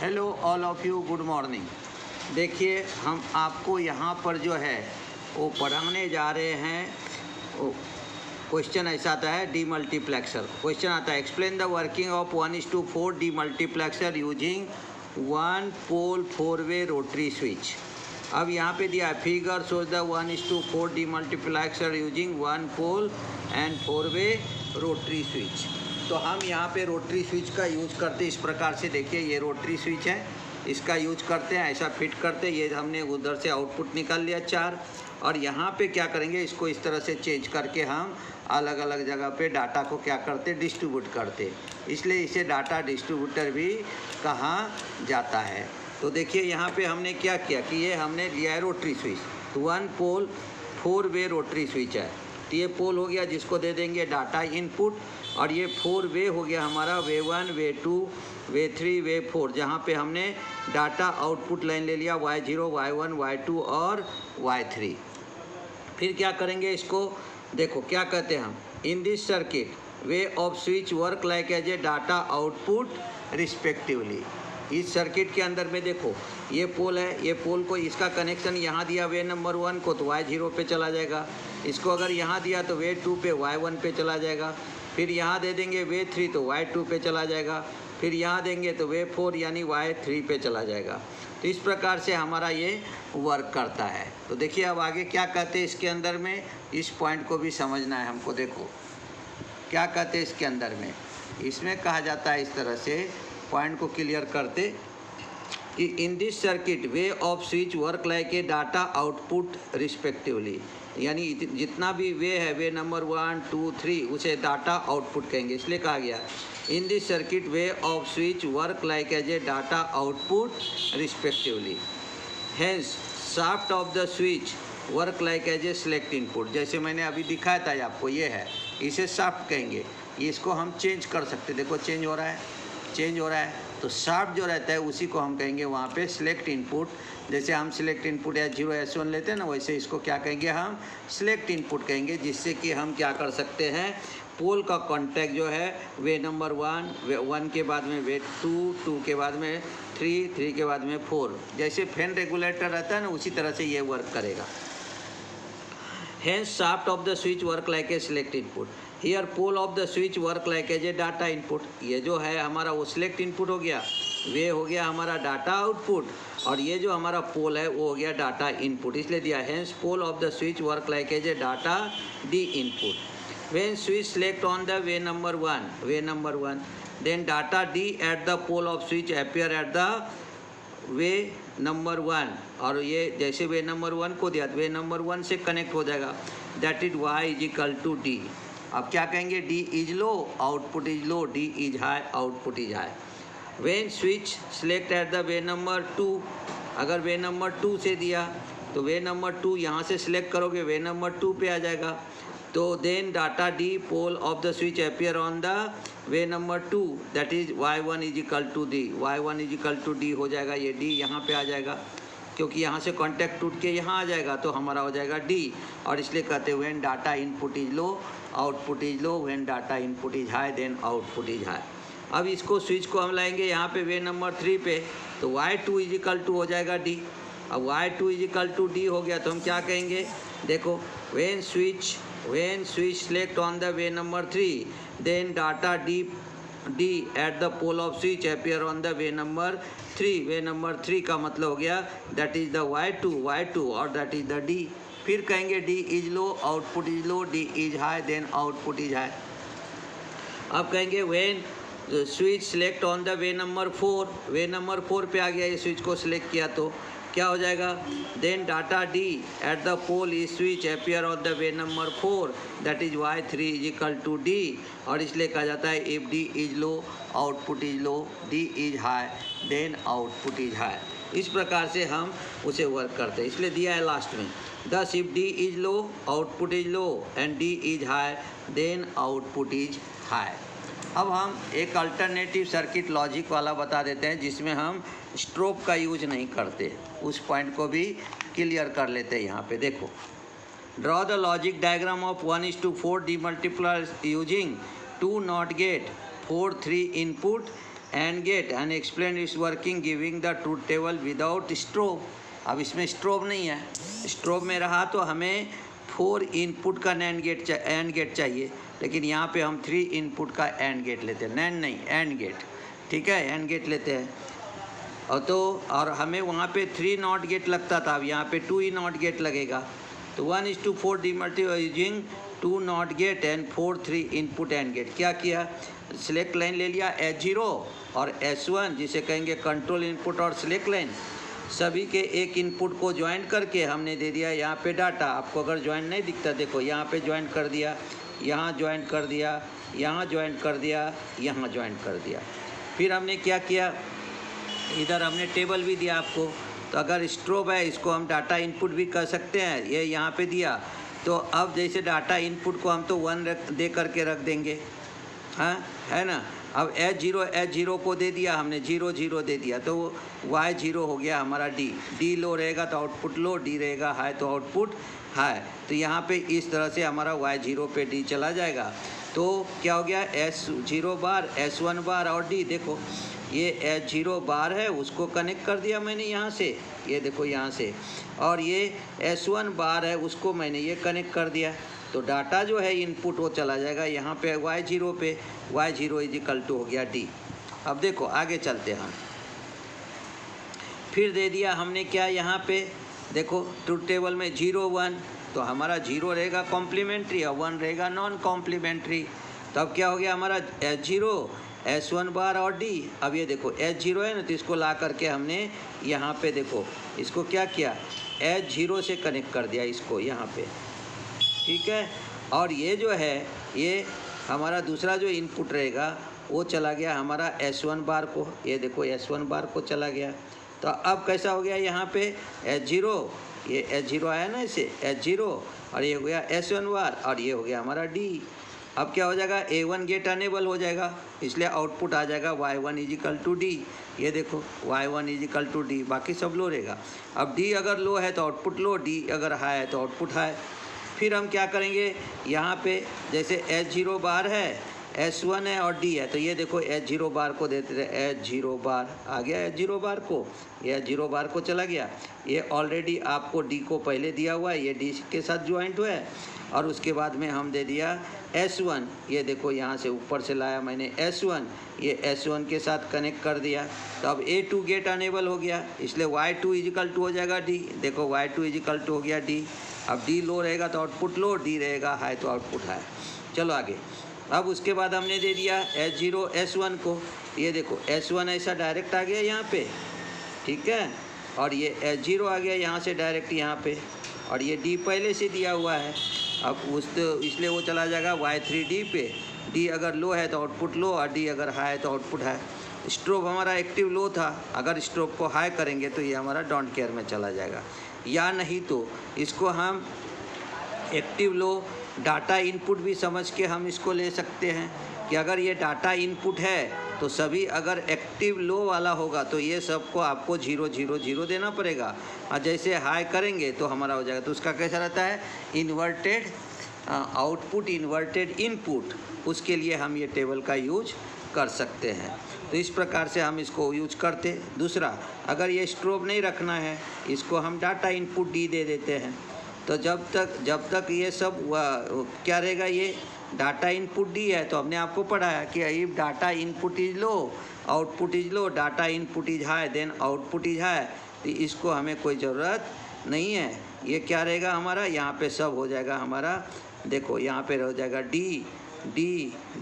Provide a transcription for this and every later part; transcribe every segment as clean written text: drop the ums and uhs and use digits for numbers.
Hello all of you, good morning. देखिए हम आपको यहाँ पर जो है वो पढ़ाने जा रहे हैं। क्वेश्चन ऐसा आता है डी मल्टीप्लेक्सर। क्वेश्चन आता है explain the working of 1:4 demultiplexer using 1 pole 4 way rotary switch. अब यहाँ पे दिया figure shows the 1:4 demultiplexer using 1 pole and 4 way rotary switch. तो हम यहाँ पे रोटरी स्विच का यूज करते इस प्रकार से। देखिए ये रोटरी स्विच है, इसका यूज करते हैं, ऐसा फिट करते। ये हमने उधर से आउटपुट निकाल लिया 4, और यहाँ पे क्या करेंगे, इसको इस तरह से चेंज करके हम अलग अलग जगह पे डाटा को क्या करते, डिस्ट्रीब्यूट करते। इसलिए इसे डाटा डिस्ट्रीब्यूटर भी कहा जाता है। तो देखिए यहाँ पे हमने क्या किया कि ये हमने लिया है रोटरी स्विच, तो 1 पोल 4 वे रोटरी स्विच है। तो ये पोल हो गया जिसको दे देंगे डाटा इनपुट, और ये 4 वे हो गया हमारा, वे 1 वे 2 वे 3 वे 4, जहाँ पे हमने डाटा आउटपुट लाइन ले लिया Y0 Y1 Y2 और Y3। फिर क्या करेंगे, इसको देखो क्या कहते हैं हम, in this circuit way of switch work like as a data output respectively. इस सर्किट के अंदर में देखो ये पोल है, ये पोल को इसका कनेक्शन यहाँ दिया वे नंबर 1 को, तो Y0 पे चला जाएगा। इसको अगर यहाँ दिया तो वे 2 पे Y1 पे चला जाएगा। फिर यहाँ दे देंगे वे 3 तो Y2 पे चला जाएगा। फिर यहाँ देंगे तो वे 4 यानी Y3 पे चला जाएगा। तो इस प्रकार से हमारा ये वर्क करता है। तो देखिए अब आगे क्या कहते हैं इसके अंदर में, इस पॉइंट को भी समझना है हमको। देखो क्या कहते हैं इसके अंदर में, इसमें कहा जाता है इस तरह से, पॉइंट को क्लियर करते कि इन this circuit way of switch work like a data output respectively. यानी जितना भी वे है, वे नंबर 1 2 3, उसे डाटा आउटपुट कहेंगे। इसलिए कहा गया in this circuit way of switch work like as a data output respectively. Hence shaft of the switch work like as a select input. जैसे मैंने अभी दिखाया था आपको, ये है, इसे शाफ्ट कहेंगे। इसको हम चेंज कर सकते, देखो चेंज हो रहा है, चेंज हो रहा है। तो शाफ्ट जो रहता है उसी को हम कहेंगे वहाँ पे सिलेक्ट इनपुट। जैसे हम सिलेक्ट इनपुट S0 S1 लेते हैं ना, वैसे इसको क्या कहेंगे, हम सिलेक्ट इनपुट कहेंगे। जिससे कि हम क्या कर सकते हैं, पोल का कॉन्टैक्ट जो है वे नंबर 1 वे 1 के बाद में वे 2 2 के बाद में 3 3 के बाद में 4, जैसे फैन रेगुलेटर रहता है ना, उसी तरह से ये वर्क करेगा। Hence shaft of the switch work like a select input. Here pole of the switch work like as a data input. ये जो है हमारा वो select input हो गया, वे हो गया हमारा डाटा आउटपुट, और ये जो हमारा पोल है वो हो गया डाटा इनपुट। इसलिए दिया hence pole of the switch work like as a data D input. When switch select on the way number 1, then data D at the pole of switch appear at the way number 1, और ये जैसे वे number 1 को दिया तो वे number 1 से connect हो जाएगा। That is Y is equal to D। अब क्या कहेंगे, D is low output is low, D is high output is high. When switch select at the way number 2, अगर वे नंबर 2 से दिया तो वे नंबर 2 यहाँ से सिलेक्ट करोगे, वे नंबर 2 पे आ जाएगा। तो then data D pole of the switch appear on the way number 2, that is Y1 is equal to D। Y1 is equal to D हो जाएगा, ये D यहाँ पे आ जाएगा, क्योंकि यहाँ से कॉन्टैक्ट टूट के यहाँ आ जाएगा, तो हमारा हो जाएगा D। और इसलिए कहते हैं when data input is low output is low, when data input is high then output is high. अब इसको स्विच को हम लाएंगे यहाँ पे वे नंबर 3 पे, तो Y2 इज इक्वल टू हो जाएगा D। अब Y2 is equal to D हो गया तो हम क्या कहेंगे, देखो when switch select on the way number 3, then data D at the pole of switch appear on the way number 3। Way number 3 का मतलब हो गया that is the Y2 और that is the D। फिर कहेंगे D is low output is low, D is high then output is high. अब कहेंगे when switch select on the way number 4, way number 4 पे आ गया, ये स्विच को select किया तो क्या हो जाएगा, then data D at the pole is switch appear on the way number 4, that is Y3 is equal to D। और इसलिए कहा जाता है if D is low output is low, D is high then output is high. इस प्रकार से हम उसे वर्क करते हैं। इसलिए दिया है लास्ट में, thus if D is low output is low and D is high then output is high. अब हम एक अल्टरनेटिव सर्किट लॉजिक वाला बता देते हैं जिसमें हम स्ट्रोब का यूज नहीं करते, उस पॉइंट को भी क्लियर कर लेते हैं। यहाँ पे देखो, draw the logic diagram of 1:4 demultiplier using 2 NOT gate 4 3 input AND gate and explain its working giving the truth table without strobe. अब इसमें स्ट्रोब नहीं है, स्ट्रोब में रहा तो हमें 4 इनपुट का एंड गेट चाहिए, लेकिन यहाँ पे हम 3 इनपुट का एंड गेट लेते हैं, नैंड नहीं एंड गेट, ठीक है, एंड गेट लेते हैं। और हमें वहाँ पे 3 नॉट गेट लगता था, अब यहाँ पे 2 ही नॉट गेट लगेगा। तो 1:4 demultiply using 2 NOT gate and 4 3 input AND gate. क्या किया, सिलेक्ट लाइन ले लिया S0 और S1 जिसे कहेंगे कंट्रोल इनपुट और सिलेक्ट लाइन, सभी के एक इनपुट को ज्वाइन करके हमने दे दिया यहाँ पे डाटा। आपको अगर ज्वाइन नहीं दिखता, देखो यहाँ पे ज्वाइन कर दिया, यहाँ ज्वाइन कर दिया, यहाँ ज्वाइन कर दिया, यहाँ ज्वाइन कर दिया। फिर हमने क्या किया, इधर हमने टेबल भी दिया आपको। तो अगर स्ट्रोब है इसको हम डाटा इनपुट भी कर सकते हैं, ये यहाँ पे दिया। तो अब जैसे डाटा इनपुट को हम तो 1 दे करके रख देंगे, हाँ है ना। अब S0 को दे दिया हमने, 0 0 दे दिया, तो Y0 हो गया हमारा D लो रहेगा तो आउटपुट लो, D रहेगा हाई तो आउटपुट हाई। तो यहाँ पे इस तरह से हमारा Y0 पे D चला जाएगा। तो क्या हो गया, S0 बार, S1 बार और D। देखो ये S0 बार है, उसको कनेक्ट कर दिया मैंने यहाँ से, ये देखो यहाँ से, और ये S1 बार है, उसको मैंने ये कनेक्ट कर दिया। तो डाटा जो है इनपुट वो चला जाएगा यहाँ पे Y0 पे, Y0 = हो गया D। अब देखो आगे चलते हैं हम, फिर दे दिया हमने क्या यहाँ पे, देखो ट्रूथ टेबल में 0 1, तो हमारा 0 रहेगा कॉम्प्लीमेंट्री और 1 रहेगा नॉन कॉम्प्लीमेंट्री। तब क्या हो गया हमारा S0 S1 बार और D। अब ये देखो S0 है ना, तो इसको ला करके हमने यहाँ पे देखो इसको क्या किया, S0 से कनेक्ट कर दिया इसको यहाँ पे, ठीक है। और ये जो है ये हमारा दूसरा जो इनपुट रहेगा वो चला गया हमारा S1 बार को, ये देखो S1 बार को चला गया। तो अब कैसा हो गया यहाँ पे S0, ये S0 आया ना, इसे S0 और ये हो गया S1 बार और ये हो गया हमारा D। अब क्या हो जाएगा, A1 गेट अनेबल हो जाएगा, इसलिए आउटपुट आ जाएगा Y1 = D। ये देखो Y1 = D, बाकी सब लो रहेगा। अब D अगर लो है तो आउटपुट लो, D अगर हाई है तो आउटपुट हाई। फिर हम क्या करेंगे, यहाँ पे जैसे S0 बार है, S1 है और D है, तो ये देखो S0 बार को देते थे, S0 बार आ गया, S0 बार को, ये S0 बार को चला गया। ये ऑलरेडी आपको D को पहले दिया हुआ है, ये D के साथ ज्वाइंट हुआ है। और उसके बाद में हम दे दिया S1, ये देखो यहाँ से ऊपर से लाया मैंने S1, ये S1 के साथ कनेक्ट कर दिया। तो अब A2 गेट अनेबल हो गया, इसलिए Y2 = हो जाएगा D। देखो Y2 = हो गया D। अब D लो रहेगा तो आउटपुट लो, D रहेगा हाई तो आउटपुट हाई। चलो आगे। अब उसके बाद हमने दे दिया S0 S1 को, ये देखो S1 ऐसा डायरेक्ट आ गया यहाँ पे, ठीक है, और ये S0 आ गया यहाँ से डायरेक्ट यहाँ पे, और ये D पहले से दिया हुआ है। अब इसलिए वो चला जाएगा Y3 D पे। D अगर लो है तो आउटपुट लो और D अगर हाई है तो आउटपुट हाई। स्ट्रोब हमारा एक्टिव लो था, अगर स्ट्रोब को हाई करेंगे तो ये हमारा डोंट केयर में चला जाएगा, या नहीं तो इसको हम एक्टिव लो डाटा इनपुट भी समझ के हम इसको ले सकते हैं कि अगर ये डाटा इनपुट है तो सभी अगर एक्टिव लो वाला होगा तो ये सबको आपको 0 0 0 देना पड़ेगा, और जैसे हाई करेंगे तो हमारा हो जाएगा। तो उसका कैसा रहता है, इन्वर्टेड आउटपुट इन्वर्टेड इनपुट, उसके लिए हम ये टेबल का यूज कर सकते हैं। तो इस प्रकार से हम इसको यूज करते। दूसरा, अगर ये स्ट्रोब नहीं रखना है, इसको हम डाटा इनपुट D दे देते हैं। तो जब तक ये सब क्या रहेगा, ये डाटा इनपुट D है, तो हमने आपको पढ़ाया कि if data input is low output is low, data input is high then output is high. तो इसको हमें कोई ज़रूरत नहीं है। ये क्या रहेगा हमारा, यहाँ पे सब हो जाएगा हमारा, देखो यहाँ पे हो जाएगा D D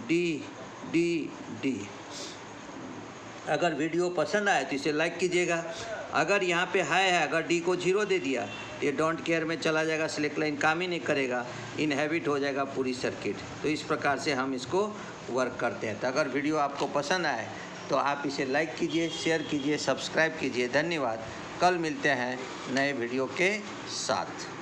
D D D। अगर वीडियो पसंद आए तो इसे लाइक कीजिएगा। अगर यहाँ पे हाई है, अगर D को 0 दे दिया तो ये डोंट केयर में चला जाएगा, सिलेक्ट लाइन काम ही नहीं करेगा, इनहेबिट हो जाएगा पूरी सर्किट। तो इस प्रकार से हम इसको वर्क करते हैं। तो अगर वीडियो आपको पसंद आए तो आप इसे लाइक कीजिए, शेयर कीजिए, सब्सक्राइब कीजिए। धन्यवाद। कल मिलते हैं नए वीडियो के साथ।